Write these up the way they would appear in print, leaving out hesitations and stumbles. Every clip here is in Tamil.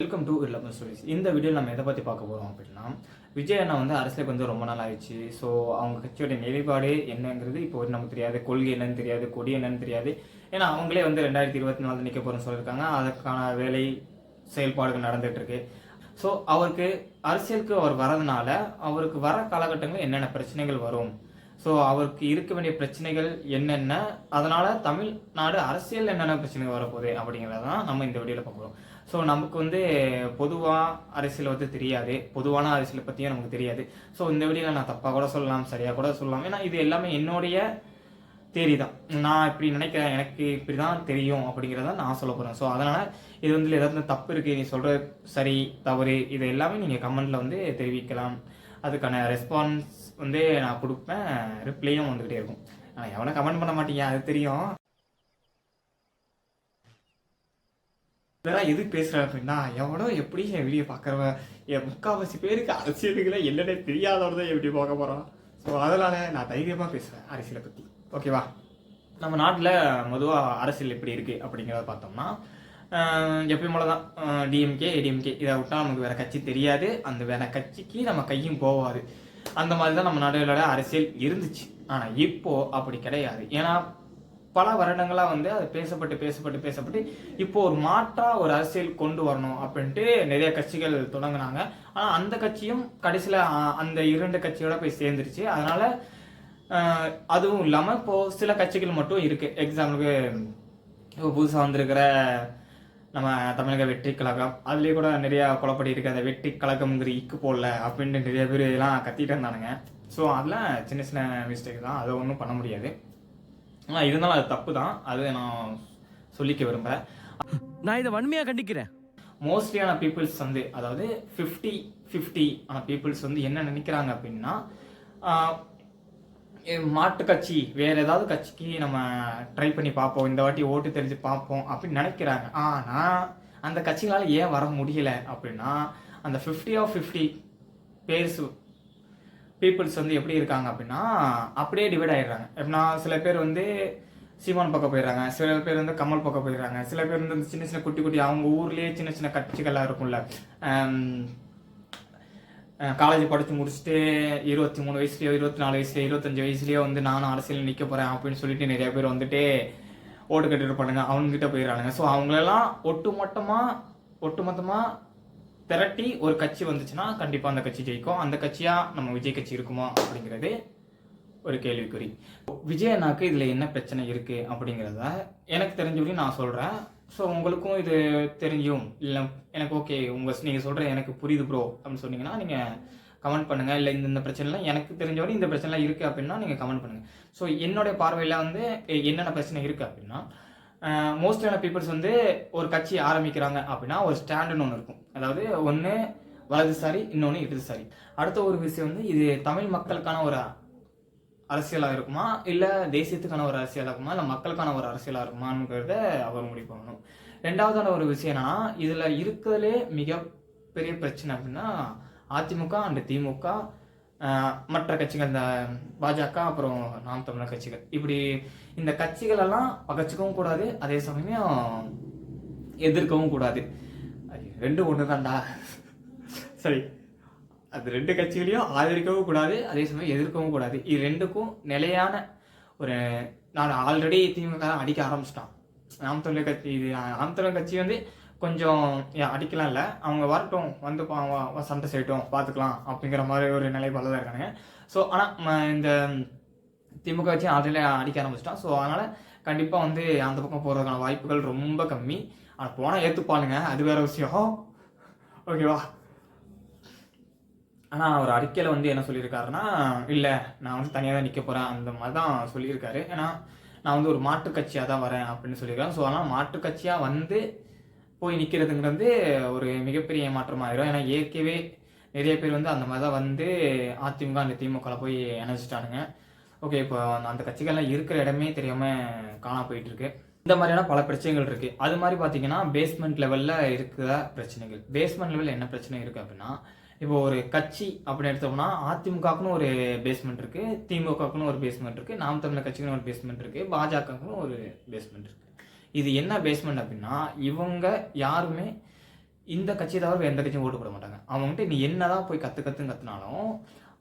Welcome to lemon stories. இந்த வீடியோவில் நம்ம எதை பற்றி பார்க்க போகிறோம் அப்படின்னா, விஜய் அண்ணா வந்து அரசியலுக்கு வந்து ரொம்ப நாள் ஆயிடுச்சு. ஸோ அவங்க கட்சியோட நிலைப்பாடு என்னங்கிறது இப்போ நமக்கு தெரியாது, கொள்கை என்னன்னு தெரியாது, கொடி என்னன்னு தெரியாது. ஏன்னா அவங்களே வந்து 2024 நிற்க போகிறோன்னு சொல்லியிருக்காங்க. அதுக்கான வேலை செயல்பாடுகள் நடந்துகிட்டு இருக்கு. ஸோ அவருக்கு அரசியலுக்கு அவர் வரதுனால அவருக்கு வர காலகட்டங்களில் என்னென்ன பிரச்சனைகள் வரும், ஸோ அவருக்கு இருக்க வேண்டிய பிரச்சனைகள் என்னென்ன, அதனால தமிழ்நாடு அரசியல் என்னென்ன பிரச்சனைகள் வரப்போகுது அப்படிங்கிறதான் நம்ம இந்த வீடியோவில் பார்க்குறோம். ஸோ நமக்கு வந்து பொதுவாக அரசியல் வந்து தெரியாது, பொதுவான அரசியலை பற்றியும் நமக்கு தெரியாது. ஸோ இந்த வீடியோவில் நான் தப்பாக கூட சொல்லலாம், சரியாக கூட சொல்லலாம். ஏன்னா இது எல்லாமே என்னுடைய தேரி தான். நான் இப்படி நினைக்கிறேன், எனக்கு இப்படி தான் தெரியும் அப்படிங்கிறத நான் சொல்ல போகிறேன். ஸோ அதனால் இது வந்து ஏதாவது தப்பு இருக்குது, நீ சொல்கிற சரி தவறு இது எல்லாமே நீங்கள் கமெண்ட்டில் வந்து தெரிவிக்கலாம். அதுக்கான ரெஸ்பான்ஸ் வந்து நான் கொடுப்பேன், ரிப்ளையும் வந்துக்கிட்டே இருக்கும். ஆனால் எவனை கமெண்ட் பண்ண மாட்டீங்க, அது தெரியும். இதெல்லாம் எதுக்கு பேசுகிறேன் அப்படின்னா, எவனோ எப்படி என் வீடியோ பார்க்குறவன் என் முக்கால்வாசி பேருக்கு அரசியலுக்குலாம் என்னென்ன தெரியாதவர் தான் எப்படி பார்க்க போகிறான். ஸோ அதனால் நான் தைரியமாக பேசுகிறேன் அரசியலை பற்றி. ஓகேவா? நம்ம நாட்டில் பொதுவாக அரசியல் எப்படி இருக்குது அப்படிங்கிறத பார்த்தோம்னா, எப்பயும் போல தான் டிஎம்கே ஏடிஎம்கே இதை விட்டால் நமக்கு வேறு கட்சி தெரியாது, அந்த வேறு கட்சிக்கு நம்ம கையும் போகாது. அந்த மாதிரி தான் நம்ம நாடுகளோட அரசியல் இருந்துச்சு. ஆனால் இப்போது அப்படி கிடையாது. ஏன்னா பல வருடங்களாக வந்து அது பேசப்பட்டு இப்போ ஒரு மாற்றாக ஒரு அரசியல் கொண்டு வரணும் அப்படின்ட்டு நிறைய கட்சிகள் தொடங்கினாங்க. ஆனால் அந்த கட்சியும் கடைசியில் அந்த இரண்டு கட்சியோட போய் சேர்ந்துருச்சு. அதனால் அதுவும் இல்லாமல் இப்போது சில கட்சிகள் மட்டும் இருக்குது. எக்ஸாம்பிளுக்கு இப்போ புதுசாக வந்திருக்கிற நம்ம தமிழக வெற்றி கழகம், அதுலேயே கூட நிறையா குழப்படி இருக்குது. அந்த வெற்றி கழகம்ங்கிற இக்கு போடல அப்படின்ட்டு நிறைய பேர் இதெல்லாம் கத்திட்டு இருந்தானுங்க. ஸோ அதெல்லாம் சின்ன சின்ன மிஸ்டேக் தான், அதை ஒன்றும் பண்ண முடியாது. ஆனால் இருந்தாலும் அது தப்பு தான், அது நான் சொல்லிக்க விரும்புகிறேன். நான் இதை வன்மையாக கண்டிக்கிறேன். மோஸ்ட்லியான பீப்புள்ஸ் வந்து, அதாவது 50-50 ஆன பீப்புள்ஸ் வந்து என்ன நினைக்கிறாங்க அப்படின்னா, மாட்டு கட்சி வேறு ஏதாவது கட்சிக்கு நம்ம ட்ரை பண்ணி பார்ப்போம், இந்த வாட்டி ஓட்டு தெரிஞ்சு பார்ப்போம் அப்படின்னு நினைக்கிறாங்க. ஆனால் அந்த கட்சிகளால் ஏன் வர முடியல அப்படின்னா, அந்த 50 பேர்ஸ் பீப்புள்ஸ் வந்து எப்படி இருக்காங்க அப்படின்னா, அப்படியே டிவைட் ஆகிடுறாங்க. எப்படின்னா சில பேர் வந்து சீமான் பக்கம் போயிடுறாங்க, சில பேர் வந்து கமல் பக்கம் போயிடுறாங்க, சில பேர் வந்து சின்ன சின்ன குட்டி அவங்க ஊர்லேயே சின்ன சின்ன கட்சிகள்லாம் இருக்கும்ல. காலேஜ் படித்து முடிச்சுட்டு 23 வயசுலையோ 24 வயசுலையோ 25 வயசுலையோ வந்து நானும் அரசியல் நிற்க போகிறேன் அப்படின்னு சொல்லிட்டு நிறைய பேர் வந்துட்டு ஓட்டு கட்டிட்டு பண்ணுங்க, அவங்ககிட்ட போயிடுறாங்க. ஸோ அவங்களெல்லாம் ஒட்டுமொத்தமாக திரட்டி ஒரு கட்சி வந்துச்சுன்னா கண்டிப்பாக அந்த கட்சி ஜெயிக்கும். அந்த கட்சியாக நம்ம விஜய் கட்சி இருக்குமா அப்படிங்கிறது ஒரு கேள்விக்குறி. விஜய் அண்ணாக்கு இதில் என்ன பிரச்சனை இருக்குது அப்படிங்கிறத எனக்கு தெரிஞ்சவரையும் நான் சொல்கிறேன். ஸோ உங்களுக்கும் இது தெரிஞ்சும் இல்லை எனக்கு ஓகே நீங்கள் சொல்கிற எனக்கு புரியுது ப்ரோ அப்படின்னு சொன்னீங்கன்னா நீங்கள் கமெண்ட் பண்ணுங்கள். இல்லை இந்த பிரச்சனைலாம் எனக்கு தெரிஞ்சவரை இந்த பிரச்சனைலாம் இருக்குது அப்படின்னா நீங்கள் கமெண்ட் பண்ணுங்கள். ஸோ என்னுடைய பார்வையில் வந்து என்னென்ன பிரச்சனை இருக்குது அப்படின்னா, மோஸ்டான பீப்புள்ஸ் வந்து ஒரு கட்சி ஆரம்பிக்கிறாங்க அப்படின்னா ஒரு ஸ்டாண்டுன்னு ஒன்று இருக்கும். அதாவது ஒன்று வலதுசாரி, இன்னொன்று இடதுசாரி. அடுத்த ஒரு விஷயம் வந்து இது தமிழ் மக்களுக்கான ஒரு அரசியலாக இருக்குமா, இல்லை தேசியத்துக்கான ஒரு அரசியலாக இருக்குமா, இல்லை மக்களுக்கான ஒரு அரசியலாக இருக்குமாங்கிறத அவர் முடிவு பண்ணணும். ரெண்டாவதான ஒரு விஷயம் என்னன்னா, இதில் இருக்கிறதுலே மிகப்பெரிய பிரச்சனை அப்படின்னா அதிமுக அண்ட் திமுக, மற்ற கட்சிகள் இந்த பாஜக, அப்புறம் நாம் தமிழர் கட்சிகள், இப்படி இந்த கட்சிகளெல்லாம் பகச்சிக்கவும் கூடாது, அதே சமயம் எதிர்க்கவும் கூடாது. ரெண்டும் ஒன்று தான்டா, சரி. அது ரெண்டு கட்சிகளையும் ஆதரிக்கவும் கூடாது, அதே சமயம் எதிர்க்கவும் கூடாது. இது ரெண்டுக்கும் நிலையான ஒரு, நான் ஆல்ரெடி திமுக அடிக்க ஆரம்பிச்சிட்டான். நாம் தமிழர் கட்சி, இது நாம் தமிழர் கட்சி வந்து கொஞ்சம் அடிக்கலாம் இல்லை, அவங்க வரட்டும், வந்து சண்டை செய்யட்டும், பார்த்துக்கலாம் அப்படிங்கிற மாதிரி ஒரு நிலைப்பாடில் தான் இருக்கானுங்க. ஸோ ஆனால் இந்த திமுக கட்சி ஆல்ரெடி அடிக்க ஆரம்பிச்சிட்டான். ஸோ அதனால் கண்டிப்பாக வந்து அந்த பக்கம் போகிறதுக்கான வாய்ப்புகள் ரொம்ப கம்மி. ஆனால் போனால் ஏற்றுப்பானுங்க, அது வேறு விஷயம். ஓகேவா? ஆனால் அவர் அறிக்கையில் வந்து என்ன சொல்லியிருக்காருன்னா, இல்லை நான் வந்து தனியாக தான் நிற்க போகிறேன் அந்த மாதிரி தான் சொல்லியிருக்காரு. ஏன்னா நான் வந்து ஒரு மாற்றுக் கட்சியாக தான் வரேன் அப்படின்னு சொல்லியிருக்காரு. ஸோ அதனால் மாற்றுக் கட்சியாக வந்து போய் நிற்கிறதுங்கிறது ஒரு மிகப்பெரிய ஏமாற்றமாயிரும். ஏன்னா ஏற்கனவே நிறைய பேர் வந்து அந்த மாதிரி தான் வந்து அதிமுக அந்த திமுகவில் போய் இணைச்சிட்டானுங்க. ஓகே, இப்போ அந்த கட்சிகள்லாம் இருக்கிற இடமே தெரியாமல் காணா போயிட்டுருக்கு. இந்த மாதிரியான பல பிரச்சனைகள் இருக்குது. அது மாதிரி பார்த்தீங்கன்னா பேஸ்மெண்ட் லெவலில் இருக்கிற பிரச்சனைகள். பேஸ்மெண்ட் லெவலில் என்ன பிரச்சனை இருக்குது அப்படின்னா, இப்போ ஒரு கட்சி அப்படின்னு எடுத்தோம்னா அதிமுகக்குன்னு ஒரு பேஸ்மெண்ட் இருக்குது, திமுகக்குன்னு ஒரு பேஸ்மெண்ட் இருக்குது, நாம் தமிழர் கட்சிக்குன்னு ஒரு பேஸ்மெண்ட் இருக்குது, பாஜகக்குன்னு ஒரு பேஸ்மெண்ட் இருக்குது. இது என்ன பேஸ்மெண்ட் அப்படின்னா, இவங்க யாருமே இந்த கட்சியை தவிர வேறு எந்த கட்சியும் ஓட்டு போட மாட்டாங்க. அவங்ககிட்ட நீ என்னதான் போய் கற்றுனாலும்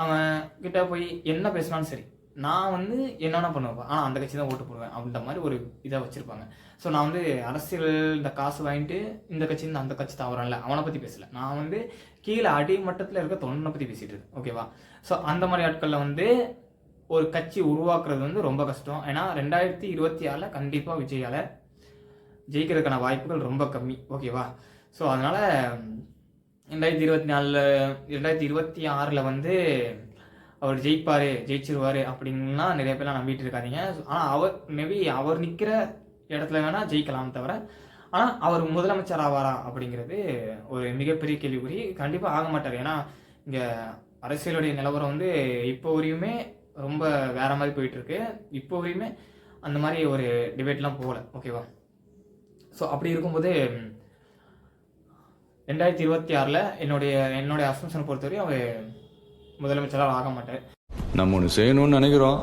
அவன் கிட்ட போய் என்ன பேசினாலும் சரி, நான் வந்து என்னென்ன பண்ணுவேன், ஆனால் அந்த கட்சி தான் ஓட்டு போடுவேன் அப்படின்ற மாதிரி ஒரு இதை வச்சுருப்பாங்க. ஸோ நான் வந்து அரசியல் இந்த காசு வாங்கிட்டு இந்த கட்சின்னு அந்த கட்சி தவறல அவனை பற்றி பேசலை, நான் வந்து கீழே அடிமட்டத்தில் இருக்க தொண்டனை பற்றி பேசிகிட்டு இருக்கேன். ஓகேவா? ஸோ அந்த மாதிரி ஆட்களில் வந்து ஒரு கட்சி உருவாக்குறது வந்து ரொம்ப கஷ்டம். ஏன்னா 2026 கண்டிப்பாக விஜயால் ஜெயிக்கிறதுக்கான வாய்ப்புகள் ரொம்ப கம்மி. ஓகேவா? ஸோ அதனால் 2026 வந்து அவர் ஜெயிச்சிருவார் அப்படின்லாம் நிறைய பேர்லாம் நம்பிட்டு இருக்காதீங்க. ஆனால் அவர் நிற்கிற இடத்துல வேணால் ஜெயிக்கலாம் தவிர, ஆனால் அவர் முதலமைச்சர் ஆவாரா அப்படிங்கிறது ஒரு மிகப்பெரிய கேள்விக்குறி. கண்டிப்பாக ஆக மாட்டார். ஏன்னா இங்கே அரசியலுடைய நிலவரம் வந்து இப்போ வரையுமே ரொம்ப வேற மாதிரி போயிட்டுருக்கு. இப்போ வரையுமே அந்த மாதிரி ஒரு டிபேட்லாம் போகல. ஓகேவா? ஸோ அப்படி இருக்கும்போது 2026 என்னுடைய அசம்ஷனை பொறுத்தவரையும் அவர் முதலமைச்சராக ஆக மாட்டார். நம்ம ஒன்று செய்யணும்னு நினைக்கிறோம்,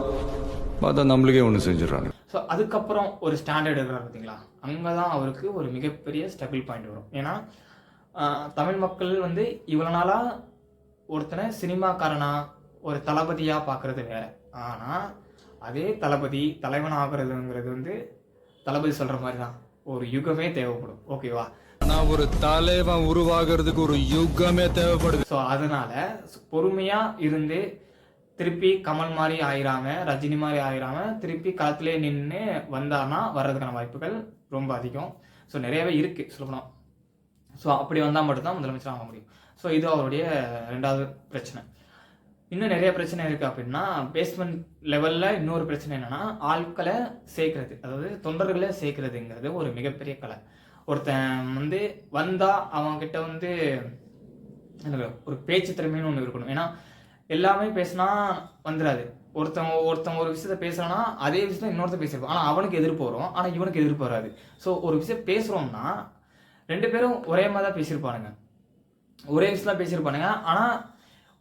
பார்த்தா நம்மளுக்கே ஒன்று செஞ்சிடறாங்க. ஸோ அதுக்கப்புறம் ஒரு ஸ்டாண்டர்ட் இருக்கிறார் பார்த்தீங்களா, அங்கே தான் அவருக்கு ஒரு மிகப்பெரிய ஸ்ட்ரகிள் பாயிண்ட் வரும். ஏன்னா தமிழ் மக்கள் வந்து இவ்வளோ நாளாக ஒருத்தனை சினிமாக்காரனா ஒரு தளபதியாக பார்க்குறது வேற. ஆனால் அதே தலைவன் ஆகிறதுங்கிறது வந்து தளபதி சொல்கிற மாதிரி தான், ஒரு யுகமே தேவைப்படும். ஓகேவா? ஆனால் ஒரு தலைவன் உருவாகிறதுக்கு ஒரு யுகமே தேவைப்படுது. ஸோ அதனால பொறுமையாக இருந்து திருப்பி கமல் மாதிரி ஆயிராம, ரஜினி மாதிரி ஆயிராம, திருப்பி களத்திலே நின்று வந்தார்னா வர்றதுக்கான வாய்ப்புகள் ரொம்ப அதிகம். ஸோ நிறையவே இருக்குது சொல்லணும். ஸோ அப்படி வந்தால் மட்டும்தான் முதலமைச்சர் ஆக முடியும். ஸோ இது அவருடைய 2வது பிரச்சனை. இன்னும் நிறைய பிரச்சனை இருக்குது. அப்படின்னா பேஸ்மெண்ட் லெவலில் இன்னொரு பிரச்சனை என்னென்னா ஆட்களை சேர்க்கறது, அதாவது தொண்டர்களை சேர்க்கறதுங்கிறது ஒரு மிகப்பெரிய கலை. ஒருத்தன் வந்து வந்தால் அவங்கக்கிட்ட வந்து ஒரு பேச்சு திறமைன்னு ஒன்று இருக்கணும். ஏன்னா எல்லாமே பேசினா வந்துடாது. ஒருத்தன் ஒரு விஷயத்த பேசுறான்னா அதே விஷயத்த இன்னொருத்தர் பேசியிருப்பான், ஆனால் அவனுக்கு எதிர்ப்பு வரும், ஆனால் இவனுக்கு எதிர்ப்பு வராது. ஸோ ஒரு விஷயம் பேசுகிறோம்னா 2 பேரும் ஒரே மாதிரி தான் பேசியிருப்பானுங்க, ஒரே விஷயம் தான் பேசியிருப்பானுங்க. ஆனால்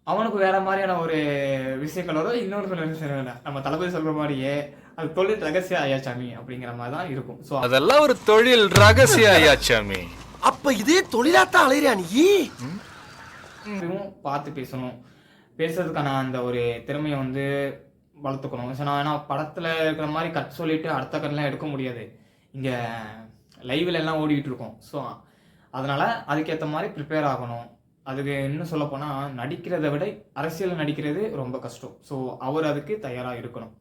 அவனுக்கு வேற மாதிரியான ஒரு விஷயங்களோட இன்னொரு நம்ம தளபதி சொல்கிற மாதிரியே அது தொழில் ரகசிய ஐயாச்சாமி அப்படிங்கிற மாதிரி தான் இருக்கும். ஸோ அதெல்லாம் ஒரு தொழில் ரகசிய ஐயாச்சாமி. அப்ப இதே தொழிலாத்தான் அலையிறியா நீ? பார்த்து பேசுறதுக்கான அந்த ஒரு திறமையை வந்து வளர்த்துக்கணும். ஏன்னா படத்தில் இருக்கிற மாதிரி கட் சொல்லிட்டு அடுத்த கட்லாம் எடுக்க முடியாது, இங்கே லைவில் எல்லாம் ஓடிக்கிட்டு இருக்கோம். ஸோ அதனால் அதுக்கேற்ற மாதிரி ப்ரிப்பேர் ஆகணும். அதுக்கு இன்னும் சொல்லப்போனால் நடிக்கிறத விட அரசியல் நடிக்கிறது ரொம்ப கஷ்டம். ஸோ அவர் அதுக்கு தயாராக இருக்கணும்.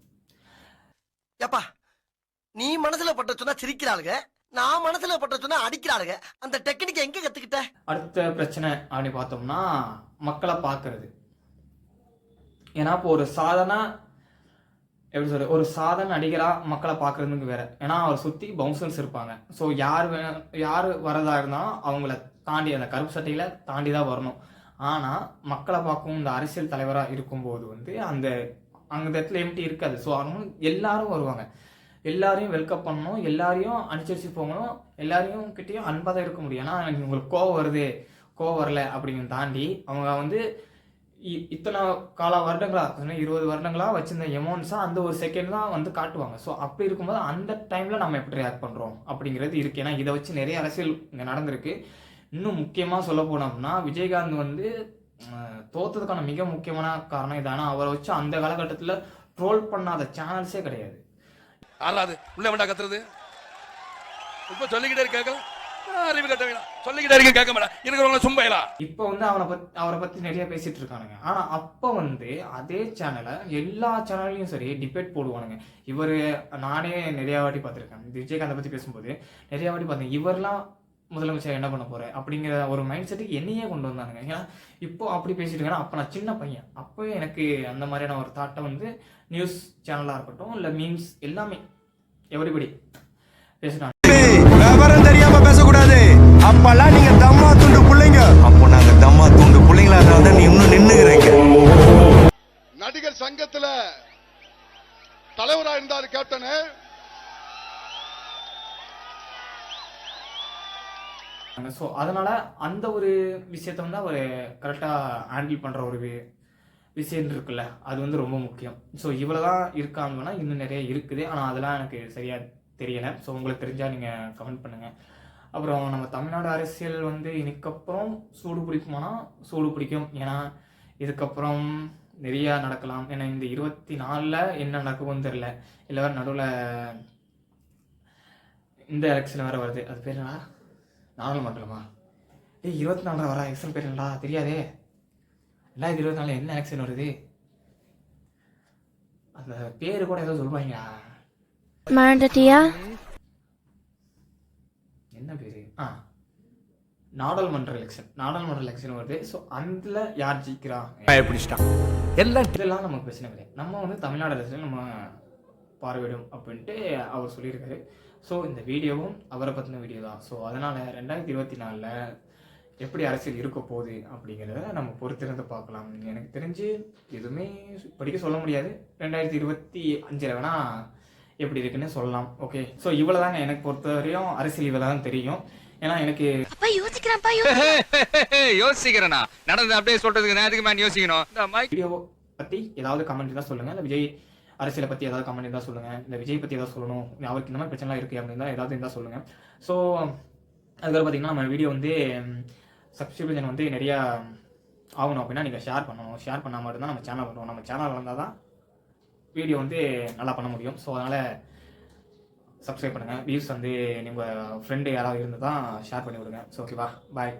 ஏப்பா, நீ மனசுல பட்ட சொன்னா சிரிக்கிறாளுங்க, நான் மனசுல பட்ட சொன்னா அடிக்கிறாளுங்க. அந்த டெக்னிக் எங்க கத்துக்கிட்ட? அடுத்த பிரச்சனை அப்படி பார்த்தோம்னா மக்களை பார்க்கறது. ஏன்னா இப்போ ஒரு சாதாரண நடிகராக மக்களை பார்க்குறதுக்கு வேற. ஏன்னா அவர் சுற்றி பவுன்சர்ஸ் இருப்பாங்க. ஸோ யார் வரதா இருந்தாலும் அவங்கள தாண்டி அந்த கருப்பு சட்டையில் தாண்டி தான் வரணும். ஆனால் மக்களை பார்க்கும் இந்த அரசியல் தலைவராக இருக்கும்போது வந்து அந்த இடத்துல எம்டி இருக்காது. ஸோ அவங்க எல்லாரும் வருவாங்க, எல்லாரையும் வெல்கம் பண்ணணும், எல்லாரையும் அனுசரித்து போகணும், எல்லாரையும் கிட்டேயும் அன்பாக தான் இருக்க முடியும். ஏன்னா உங்களுக்கு கோவம் வரல அப்படிங்கிறத தாண்டி அவங்க வந்து இத்தனை வருடங்களா 20 வருடங்களா வச்சிருந்த எமோன்ஸாக அந்த ஒரு செகண்ட் தான் வந்து காட்டுவாங்க. ஸோ அப்படி இருக்கும்போது அந்த டைமில் நம்ம எப்படி ரியாக்ட் பண்ணுறோம் அப்படிங்கிறது இருக்குது. ஏன்னா இதை வச்சு நிறைய அரசியல் இங்கே நடந்திருக்கு. இன்னும் முக்கியமாக சொல்ல போனோம்னா விஜயகாந்த் வந்து தோத்ததுக்கான மிக முக்கியமான காரணம் இதானா, அவரை வச்சு அந்த காலகட்டத்தில் ட்ரோல் பண்ணாத சேனல்ஸே கிடையாது. ஆறாது உள்ள வேண்டா கத்துறது இப்ப சொல்லிக்கிட்டே இருக்காங்க, அறிவு கட்ட வேணாம், சொல்லிக்கிட்டே இருக்க கேட்க வேணாம், இருக்கிறவங்கள சும்பையலாம். இப்போ வந்து அவரை பற்றி நிறைய பேசிட்டு இருக்கானுங்க. ஆனால் அப்போ வந்து அதே சேனலை எல்லா சேனல்லையும் சரி டிபேட் போடுவானுங்க. நானே நிறையா வாட்டி பார்த்துருக்கேன், விஜயகாந்தை பற்றி பேசும்போது நிறையா வாட்டி பார்த்தேன், இவரெல்லாம் முதலமைச்சர் என்ன பண்ண போகிறேன் அப்படிங்கிற ஒரு மைண்ட் செட்டுக்கு என்னையே கொண்டு வந்தானுங்க. ஏன்னா இப்போ அப்படி பேசிட்டு இருக்கேன்னா அப்போ நான் சின்ன பையன், அப்போவே எனக்கு அந்த மாதிரியான ஒரு தாட்டை வந்து நியூஸ் சேனலாக இருக்கட்டும் இல்லை மீம்ஸ் எல்லாமே எவரிபடி பேசுகிறாங்க. விவரம் தெரியாம பேசக்கூடாது. அப்பெல்லாம் நீங்க தம்மா துண்டு பிள்ளைங்க, அப்போ நாங்க தம்மா துண்டு பிள்ளைங்களா இருந்தா நீ இன்னும் நின்னுகிறீங்க. நடிகர் சங்கத்துல தலைவரா இருந்தாரு கேப்டனு. ஸோ அதனால அந்த ஒரு விஷயத்த வந்து அவர் கரெக்டாக ஹேண்டில் பண்ணுற ஒரு விஷயம் இருக்குல்ல, அது வந்து ரொம்ப முக்கியம். ஸோ இவ்வளோ தான் இருக்காங்கன்னா இன்னும் நிறைய இருக்குது, ஆனால் அதெல்லாம் எனக்கு சரியாக தெரியலை. ஸோ உங்களுக்கு தெரிஞ்சால் நீங்கள் கமெண்ட் பண்ணுங்கள். அப்புறம் நம்ம தமிழ்நாடு அரசியல் வந்து இதுக்கப்புறம் சூடு பிடிக்குமானா சூடு பிடிக்கும். ஏன்னா இதுக்கப்புறம் நிறையா நடக்கலாம். ஏன்னா இந்த 24ல் என்ன நடக்கும்னு தெரில. இல்லை வேறு நடுவில் இந்த எலெக்ஷன் வேறு வருது. அது பேர் என்னடா, நாடாளுமன்றமா? 24 வர எலெக்ஷன் பேர் என்னடா தெரியாதே. 2024 என்ன எலெக்ஷன் வருது? அந்த பேர் கூட ஏதோ சொல்லுவாங்க. என்ன பேரு? நாடாளுமன்ற எலெக்ஷன் வருது. ஸோ அதில் யார் ஜெயிக்கிறா இதெல்லாம் நமக்கு பிரச்சனை கிடையாது. நம்ம வந்து தமிழ்நாடு அரசியல் நம்ம பார்வையிடும் அப்படின்ட்டு அவர் சொல்லியிருக்காரு. ஸோ இந்த வீடியோவும் அவரை பற்றின வீடியோ தான். ஸோ அதனால் 2024 எப்படி அரசியல் இருக்க போகுது அப்படிங்கிறத நம்ம பொறுத்திருந்து பார்க்கலாம். எனக்கு தெரிஞ்சு எதுவுமே இப்படிக்க சொல்ல முடியாது. 2025 வேணால் எப்படி இருக்குன்னு சொல்லலாம். ஓகே, ஸோ இவ்வளோ தாங்க எனக்கு பொறுத்தவரையும் அரசியல் இவ்வளோ தான் தெரியும். ஏன்னா எனக்கு யோசிக்கிறேனா நடந்து அப்படியே சொல்றதுக்கு நேரத்துக்கு மேன் யோசிக்கணும். வீடியோ பற்றி ஏதாவது கமெண்ட் தான் சொல்லுங்கள். இல்லை விஜய் அரசியலை பற்றி ஏதாவது கமெண்ட் இருந்தால் சொல்லுங்கள். இல்லை விஜய் பற்றி ஏதாவது சொல்லணும், அவருக்கு இந்த மாதிரி பிரச்சனைலாம் இருக்குது அப்படின்னா ஏதாவது இருந்தால் சொல்லுங்கள். ஸோ அதுக்கப்புறம் பார்த்தீங்கன்னா நம்ம வீடியோ வந்து சப்ஸ்கிரிப்ஷன் வந்து நிறையா ஆகணும் அப்படின்னா நீங்கள் ஷேர் பண்ணணும். ஷேர் பண்ணால் மட்டும்தான் நம்ம சேனல் பண்ணுவோம். நம்ம சேனல் வந்தால் தான் வீடியோ வந்து நல்லா பண்ண முடியும். ஸோ அதனால் சப்ஸ்கிரைப் பண்ணுங்கள். வியூஸ் வந்து உங்கள் ஃப்ரெண்டு யாராவது இருந்து தான் ஷேர் பண்ணி விடுங்க. ஸோ ஓகேவா, பாய்.